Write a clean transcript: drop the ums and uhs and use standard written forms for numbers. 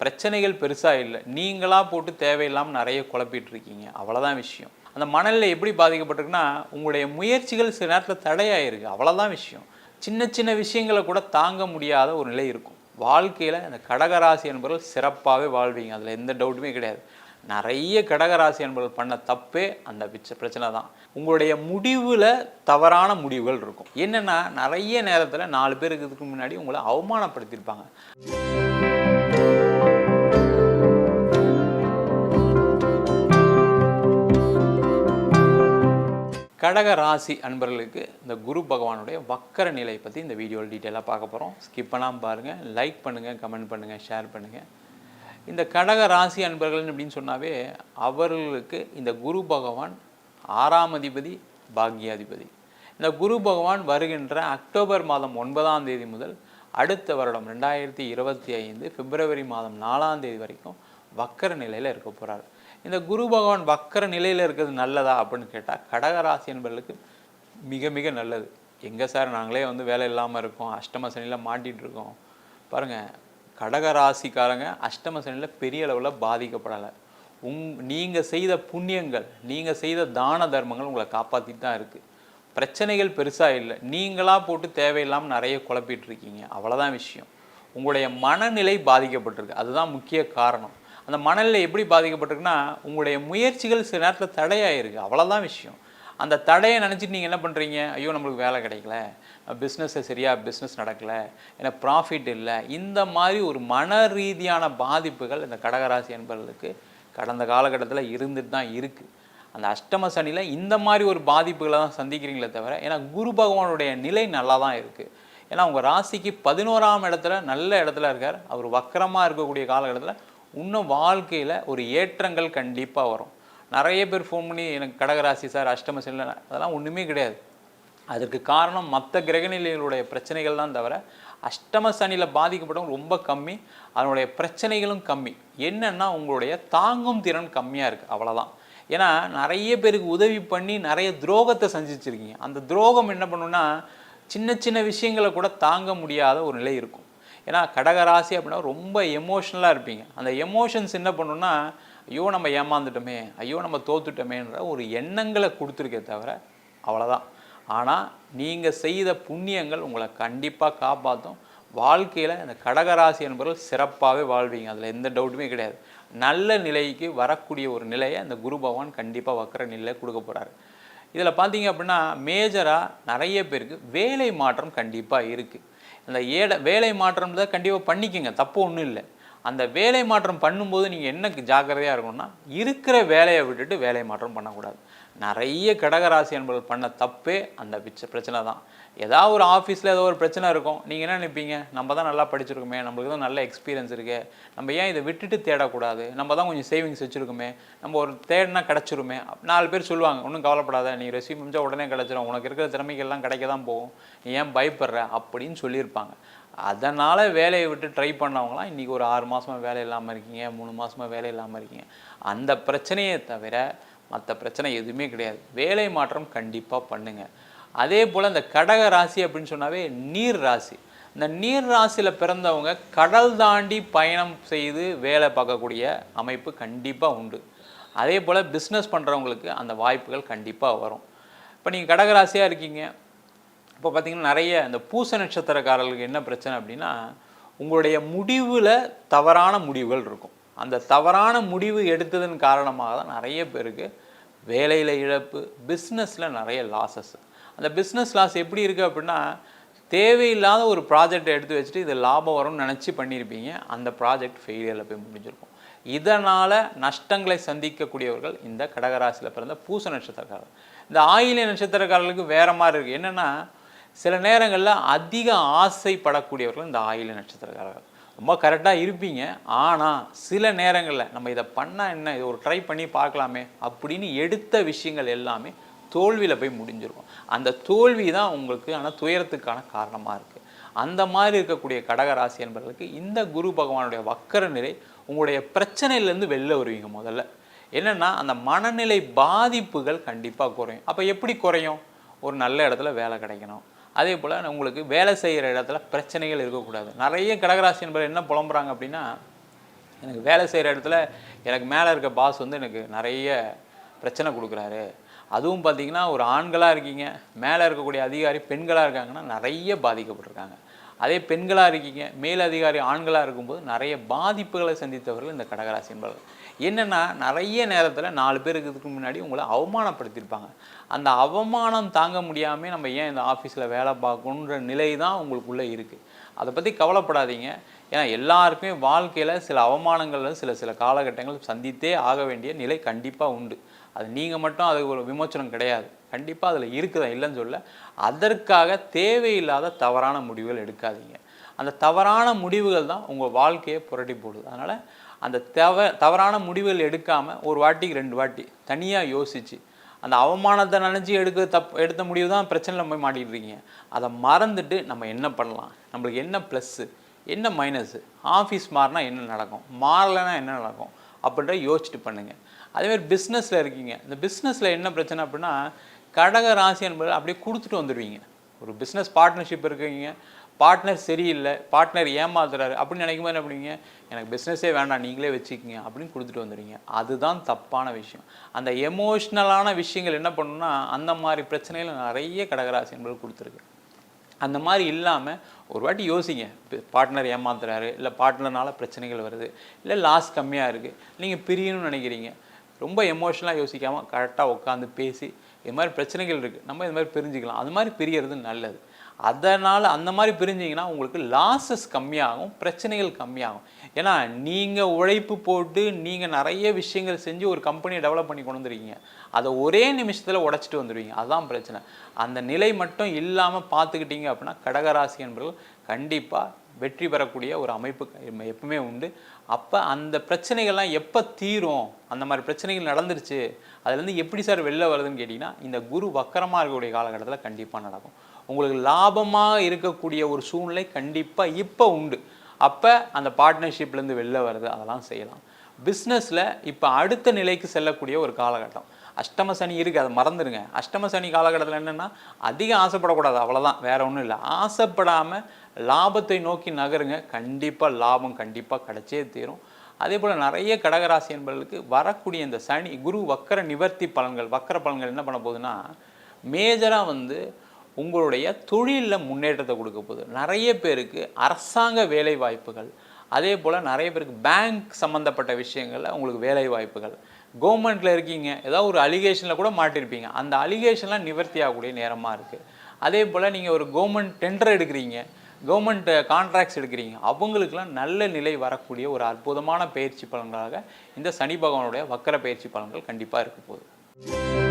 பிரச்சனைகள் பெருசாக இல்லை, நீங்களாக போட்டு தேவையில்லாமல் நிறைய குழப்பிட்டு இருக்கீங்க, அவ்வளோதான் விஷயம். அந்த மனநிலை எப்படி பாதிக்கப்பட்டிருக்குன்னா, உங்களுடைய முயற்சிகள் சில நேரத்தில் தடையாயிருக்கு, அவ்வளோதான் விஷயம். சின்ன சின்ன விஷயங்களை கூட தாங்க முடியாத ஒரு நிலை இருக்கும் வாழ்க்கையில். அந்த கடகராசி என்பவர்கள் சிறப்பாகவே வாழ்வீங்க, அதில் எந்த டவுட்டுமே கிடையாது. நிறைய கடகராசி என்பவர்கள் பண்ண தப்பே அந்த பிரச்சனை தான். உங்களுடைய முடிவில் தவறான முடிவுகள் இருக்கும். என்னென்னா, நிறைய நேரத்தில் 4 பேருக்கு இதுக்கு முன்னாடி உங்களை அவமானப்படுத்தியிருப்பாங்க. கடக ராசி அன்பர்களுக்கு இந்த குரு பகவானுடைய வக்கர நிலை பற்றி இந்த வீடியோவில் டீட்டெயிலாக பார்க்க போகிறோம். ஸ்கிப் பண்ணாமல் பாருங்கள், லைக் பண்ணுங்கள், கமெண்ட் பண்ணுங்கள், ஷேர் பண்ணுங்கள். இந்த கடக ராசி அன்பர்கள் அப்படின்னு சொன்னாவே அவர்களுக்கு இந்த குரு பகவான் 6ஆம் அதிபதி, பாக்யாதிபதி. இந்த குரு பகவான் வருகின்ற அக்டோபர் மாதம் 9ஆம் தேதி முதல் அடுத்த வருடம் 2025 பிப்ரவரி மாதம் 4ஆம் தேதி வரைக்கும் வக்கர நிலையில் இருக்க போகிறார். இந்த குரு பகவான் வக்கர நிலையில் இருக்கிறது நல்லதா அப்படின்னு கேட்டால், கடகராசி என்பவர்களுக்கு மிக மிக நல்லது. எங்கே சார் நாங்களே வேலை இல்லாமல் இருக்கோம், அஷ்டம சனியில் மாட்டிகிட்டு இருக்கோம். பாருங்கள், கடகராசிக்காரங்க அஷ்டம சனியில் பெரிய அளவில் பாதிக்கப்படலை. நீங்கள் செய்த புண்ணியங்கள், நீங்கள் செய்த தான தர்மங்கள் உங்களை காப்பாற்றிட்டு தான் இருக்குது. பிரச்சனைகள் பெருசாக இல்லை, நீங்களாக போட்டு தேவையில்லாமல் நிறைய குழப்பிட்டு இருக்கீங்க, அவ்வளோதான் விஷயம். உங்களுடைய மனநிலை பாதிக்கப்பட்டிருக்கு, அதுதான் முக்கிய காரணம். அந்த மனநிலை எப்படி பாதிக்கப்பட்டிருக்குன்னா, உங்களுடைய முயற்சிகள் சில நேரத்தில் தடையாயிருக்கு, அவ்வளோதான் விஷயம். அந்த தடையை நினச்சிட்டு நீங்கள் என்ன பண்ணுறீங்க, ஐயோ நம்மளுக்கு வேலை கிடைக்கல, பிஸ்னஸ் நடக்கலை, எனக்கு ப்ராஃபிட் இல்லை, இந்த மாதிரி ஒரு மன ரீதியான பாதிப்புகள் இந்த கடகராசி என்பவர்களுக்கு கடந்த காலகட்டத்தில் இருந்துட்டு தான் இருக்குது. அந்த அஷ்டம சனியில் இந்த மாதிரி ஒரு பாதிப்புகளை தான் சந்திக்கிறீங்களே தவிர, ஏன்னா குரு பகவானுடைய நிலை நல்லா தான் இருக்குது. ஏன்னா உங்கள் ராசிக்கு 11ஆம் இடத்துல நல்ல இடத்துல இருக்கார். அவர் வக்கரமாக இருக்கக்கூடிய காலகட்டத்தில் இன்னும் வாழ்க்கையில் ஒரு ஏற்றங்கள் கண்டிப்பாக வரும். நிறைய பேர் ஃபோன் பண்ணி எனக்கு கடகராசி சார் அஷ்டம சனியில், அதெல்லாம் ஒன்றுமே கிடையாது. அதற்கு காரணம் மற்ற கிரகநிலைகளுடைய பிரச்சனைகள் தான் தவிர, அஷ்டம சனியில் பாதிக்கப்பட்டவங்க ரொம்ப கம்மி, அதனுடைய பிரச்சனைகளும் கம்மி. என்னென்னா உங்களுடைய தாங்கும் திறன் கம்மியாக இருக்குது, அவ்வளோதான். ஏன்னா நிறைய பேருக்கு உதவி பண்ணி நிறைய துரோகத்தை செஞ்சிச்சிருக்கீங்க. அந்த துரோகம் என்ன பண்ணுன்னா, சின்ன சின்ன விஷயங்களை கூட தாங்க முடியாத ஒரு நிலை இருக்கும். ஏன்னா கடகராசி அப்படின்னா ரொம்ப எமோஷ்னலாக இருப்பீங்க. அந்த எமோஷன்ஸ் என்ன பண்ணுன்னா, ஐயோ நம்ம ஏமாந்துட்டோமே, ஐயோ நம்ம தோத்துட்டோமேன்ற ஒரு எண்ணங்களை கொடுத்துருக்கே தவிர, அவ்வளோதான். ஆனால் நீங்கள் செய்த புண்ணியங்கள் உங்களை கண்டிப்பாக காப்பாற்றும். வாழ்க்கையில் இந்த கடகராசி என்பவர்கள் சிறப்பாகவே வாழ்வீங்க, அதில் எந்த டவுட்டுமே கிடையாது. நல்ல நிலைக்கு வரக்கூடிய ஒரு நிலையை இந்த குரு பகவான் கண்டிப்பாக வக்கர நிலையை கொடுக்க போகிறாரு. இதில் பார்த்தீங்க அப்படின்னா, மேஜராக நிறைய பேருக்கு வேலை மாற்றம் கண்டிப்பாக இருக்குது. அந்த வேலை மாற்றம் தான் கண்டிப்பாக பண்ணிக்கோங்க, தப்பு ஒன்றும் இல்லை. அந்த வேலை மாற்றம் பண்ணும்போது நீங்கள் என்ன ஜாக்கிரதையாக இருக்கணும்னா, இருக்கிற வேலையை விட்டுட்டு வேலை மாற்றம் பண்ணக்கூடாது. நிறைய கடகராசி என்பவர்கள் பண்ண தப்பே அந்த பிரச்சனை தான். ஏதாவது ஒரு ஆஃபீஸில் ஏதோ ஒரு பிரச்சனை இருக்கும், நீங்கள் என்ன நினைப்பீங்க, நம்ம தான் நல்லா படிச்சிருக்கோமே, நம்மளுக்கு தான் நல்ல எக்ஸ்பீரியன்ஸ் இருக்குது, நம்ம ஏன் இதை விட்டுட்டு தேடக்கூடாது, நம்ம தான் கொஞ்சம் சேவிங்ஸ் வச்சுருக்கோமே, நம்ம ஒரு தேடினா கிடச்சிருமே. 4 பேர் சொல்லுவாங்க, ஒன்றும் கவலைப்படாத, நீ ரெசியூம் முடிஞ்சால் உடனே கிடச்சிரும், உனக்கு இருக்கிற திறமைகள்லாம் கிடைக்க தான் போகும், நீ ஏன் பயப்படுற அப்படின்னு சொல்லியிருப்பாங்க. அதனால் வேலையை விட்டு ட்ரை பண்ணவங்களாம் இன்றைக்கி ஒரு 6 மாதமாக வேலை இல்லாமல் இருக்கீங்க, 3 மாதமாக வேலை இல்லாமல் இருக்கீங்க. அந்த பிரச்சனையை தவிர மற்ற பிரச்சனை எதுவுமே கிடையாது. வேலை மாற்றம் கண்டிப்பாக பண்ணுங்கள். அதே போல் இந்த கடக ராசி அப்படின்னு சொன்னாவே நீர் ராசி. இந்த நீர் ராசியில் பிறந்தவங்க கடல் தாண்டி பயணம் செய்து வேலை பார்க்கக்கூடிய அமைப்பு கண்டிப்பாக உண்டு. அதே போல் பிஸ்னஸ் பண்ணுறவங்களுக்கு அந்த வாய்ப்புகள் கண்டிப்பாக வரும். இப்போ நீங்கள் கடகராசியாக இருக்கீங்க, இப்போ பார்த்திங்கன்னா நிறைய இந்த பூச நட்சத்திரக்காரர்களுக்கு என்ன பிரச்சனை அப்படின்னா, உங்களுடைய முடிவில் தவறான முடிவுகள் இருக்கும். அந்த தவறான முடிவு எடுத்ததன் காரணமாக தான் நிறைய பேருக்கு வேலையில் இழப்பு, பிஸ்னஸில் நிறைய லாஸஸ். அந்த பிஸ்னஸ் லாஸ் எப்படி இருக்குது அப்படின்னா, தேவையில்லாத ஒரு ப்ராஜெக்டை எடுத்து வச்சுட்டு இது லாபம் வரும்னு நினச்சி பண்ணியிருப்பீங்க, அந்த ப்ராஜெக்ட் ஃபெயிலியரில் போய் முடிஞ்சிருக்கும். இதனால் நஷ்டங்களை சந்திக்கக்கூடியவர்கள் இந்த கடகராசியில் பிறந்த பூச நட்சத்திரக்காரர்கள். இந்த ஆயில்ய நட்சத்திரக்காரர்களுக்கு வேறு மாதிரி இருக்குது. என்னென்னா, சில நேரங்களில் அதிக ஆசைப்படக்கூடியவர்கள் இந்த ஆயில்ய நட்சத்திரக்காரர்கள். ரொம்ப கரெக்டாக இருப்பீங்க, ஆனால் சில நேரங்களில் நம்ம இதை பண்ணால் என்ன, இதை ஒரு ட்ரை பண்ணி பார்க்கலாமே அப்படின்னு எடுத்த விஷயங்கள் எல்லாமே தோல்வியில் போய் முடிஞ்சிருக்கும். அந்த தோல்வி தான் உங்களுக்கு ஆனால் துயரத்துக்கான காரணமாக இருக்குது. அந்த மாதிரி இருக்கக்கூடிய கடகராசி என்பவர்களுக்கு இந்த குரு பகவானுடைய வக்கர நிலை உங்களுடைய பிரச்சனையிலேருந்து வெளில வருவீங்க. முதல்ல என்னென்னா, அந்த மனநிலை பாதிப்புகள் கண்டிப்பாக குறையும். அப்போ எப்படி குறையும்? ஒரு நல்ல இடத்துல வேலை கிடைக்கணும், அதே போல் உங்களுக்கு வேலை செய்கிற இடத்துல பிரச்சனைகள் இருக்கக்கூடாது. நிறைய கடகராசி என்பவர் என்ன புலம்புறாங்க அப்படின்னா, எனக்கு வேலை செய்கிற இடத்துல எனக்கு மேலே இருக்க பாஸ் வந்து எனக்கு நிறைய பிரச்சனை கொடுக்குறாரு. அதுவும் பார்த்திங்கன்னா ஒரு ஆண்களாக இருக்கீங்க, மேலே இருக்கக்கூடிய அதிகாரி பெண்களாக இருக்காங்கன்னா நிறைய பாதிக்கப்பட்டிருக்காங்க. அதே பெண்களாக இருக்கீங்க, மேல் அதிகாரி ஆண்களாக இருக்கும்போது நிறைய பாதிப்புகளை சந்தித்தவர்கள் இந்த கடகராசி என்பவர்கள். என்னென்னா நிறைய நேரத்தில் 4 பேர் இருக்கிறதுக்கு முன்னாடி உங்களை அவமானப்படுத்தியிருப்பாங்க. அந்த அவமானம் தாங்க முடியாமல் நம்ம ஏன் இந்த ஆஃபீஸில் வேலை பார்க்கணுன்ற நிலை தான் உங்களுக்குள்ளே இருக்குது. அதை பற்றி கவலைப்படாதீங்க. ஏன்னா எல்லாருக்குமே வாழ்க்கையில் சில அவமானங்கள் சில காலகட்டங்கள் சந்தித்தே ஆக வேண்டிய நிலை கண்டிப்பாக உண்டு. அது நீங்கள் மட்டும் அதுக்கு ஒரு விமோச்சனம் கிடையாது. கண்டிப்பாக அதில் இருக்குதா இல்லைன்னு சொல்ல. அதற்காக தேவையில்லாத தவறான முடிவுகள் எடுக்காதீங்க. அந்த தவறான முடிவுகள் தான் உங்கள் வாழ்க்கையை புரட்டி போடுது. அதனால் அந்த தவறான முடிவுகள் எடுக்காமல் ஒரு வாட்டிக்கு 2 வாட்டி தனியாக யோசித்து அந்த அவமானத்தை நினச்சி எடுத்த முடிவு தான் பிரச்சனையில் போய் மாட்டிகிட்டு இருக்கீங்க. அதை மறந்துட்டு நம்ம என்ன பண்ணலாம், நம்மளுக்கு என்ன ப்ளஸ்ஸு என்ன மைனஸு, ஆஃபீஸ் மாறினா என்ன நடக்கும், மாறலைன்னா என்ன நடக்கும் அப்படின்ற யோசிச்சுட்டு பண்ணுங்கள். அதேமாதிரி பிஸ்னஸில் இருக்கீங்க, இந்த பிஸ்னஸில் என்ன பிரச்சனை அப்படின்னா கடக ராசி என்பது அப்படியே கொடுத்துட்டு வந்துடுவீங்க. ஒரு பிஸ்னஸ் பார்ட்னர்ஷிப் இருக்கீங்க, பார்ட்னர் சரியில்லை, பார்ட்னர் ஏமாத்துறாரு அப்படின்னு நினைக்கும் போது என்ன பண்ணுவீங்க, எனக்கு பிஸ்னஸே வேண்டாம் நீங்களே வச்சுக்கிங்க அப்படின்னு கொடுத்துட்டு வந்துடுவீங்க. அதுதான் தப்பான விஷயம். அந்த எமோஷ்னலான விஷயங்கள் என்ன பண்ணுன்னா அந்த மாதிரி பிரச்சனைகள் நிறைய கடகராசி என்பது கொடுத்துருக்கு. அந்த மாதிரி இல்லாமல் ஒரு வாட்டி யோசிங்க. பார்ட்னர் ஏமாத்துறாரு, இல்லை பார்ட்னர்னால பிரச்சனைகள் வருது, இல்லை லாஸ் கம்மியாக இருக்குது, நீங்கள் பிரியணும்னு நினைக்கிறீங்க. ரொம்ப எமோஷனலாக யோசிக்காமல் கரெக்டாக உட்காந்து பேசி இது மாதிரி பிரச்சனைகள் இருக்குது, நம்ம இது மாதிரி பிரிஞ்சுக்கலாம், அது மாதிரி பிரியறது நல்லது. அதனால் அந்த மாதிரி பிரிஞ்சிங்கன்னா உங்களுக்கு லாஸஸ் கம்மியாகும், பிரச்சனைகள் கம்மியாகும். ஏன்னா நீங்கள் உழைப்பு போட்டு நீங்கள் நிறைய விஷயங்கள் செஞ்சு ஒரு கம்பெனியை டெவலப் பண்ணி கொண்டு வந்துருக்கீங்க, அதை ஒரே நிமிஷத்தில் உடச்சிட்டு வந்துடுவீங்க. அதுதான் பிரச்சனை. அந்த நிலை மட்டும் இல்லாமல் பார்த்துக்கிட்டீங்க அப்படின்னா கடகராசி என்பவர்கள் கண்டிப்பாக வெற்றி பெறக்கூடிய ஒரு அமைப்பு எப்பவுமே உண்டு. அப்போ அந்த பிரச்சனைகள்லாம் எப்போ தீரும், அந்த மாதிரி பிரச்சனைகள் நடந்துருச்சு, அதுலேருந்து எப்படி சார் வெளில வருதுன்னு கேட்டிங்கன்னா இந்த குரு வக்கரமாக இருக்கக்கூடிய காலகட்டத்தில் கண்டிப்பாக நடக்கும். உங்களுக்கு லாபமாக இருக்கக்கூடிய ஒரு சூழ்நிலை கண்டிப்பாக இப்போ உண்டு. அப்போ அந்த பார்ட்னர்ஷிப்லேருந்து வெளில வருது, அதெல்லாம் செய்யலாம். பிஸ்னஸில் இப்போ அடுத்த நிலைக்கு செல்லக்கூடிய ஒரு காலகட்டம். அஷ்டம சனி இருக்குது, அதை மறந்துடுங்க. அஷ்டம சனி காலகட்டத்தில் என்னென்னா அதிகம் ஆசைப்படக்கூடாது, அவ்வளோதான், வேறு ஒன்றும் இல்லை. ஆசைப்படாமல் லாபத்தை நோக்கி நகருங்க, கண்டிப்பாக லாபம் கண்டிப்பாக கிடைச்சே தீரும். அதே போல் நிறைய கடகராசி என்பவர்களுக்கு வரக்கூடிய இந்த சனி குரு வக்கர நிவர்த்தி பலன்கள், வக்கர பலன்கள் என்ன பண்ண போகுதுன்னா மேஜராக வந்து உங்களுடைய தொழிலில் முன்னேற்றத்தை கொடுக்க போகுது. நிறைய பேருக்கு அரசாங்க வேலை வாய்ப்புகள், அதே போல் நிறைய பேருக்கு பேங்க் சம்மந்தப்பட்ட விஷயங்களில் உங்களுக்கு வேலை வாய்ப்புகள், கவர்மெண்ட்டில் இருக்கீங்க ஏதாவது ஒரு அலிகேஷனில் கூட மாட்டிருப்பீங்க, அந்த அலிகேஷன்லாம் நிவர்த்தி ஆகக்கூடிய நேரமாக இருக்குது. அதே போல் நீங்கள் ஒரு கவர்மெண்ட் டெண்டர் எடுக்கிறீங்க, கவர்மெண்ட் கான்ட்ராக்ட்ஸ் எடுக்கிறீங்க, அவங்களுக்கெல்லாம் நல்ல நிலை வரக்கூடிய ஒரு அற்புதமான பயிற்சி பலன்களாக இந்த சனி பகவானுடைய வக்கர பயிற்சி பலன்கள் கண்டிப்பாக இருக்க போகுது.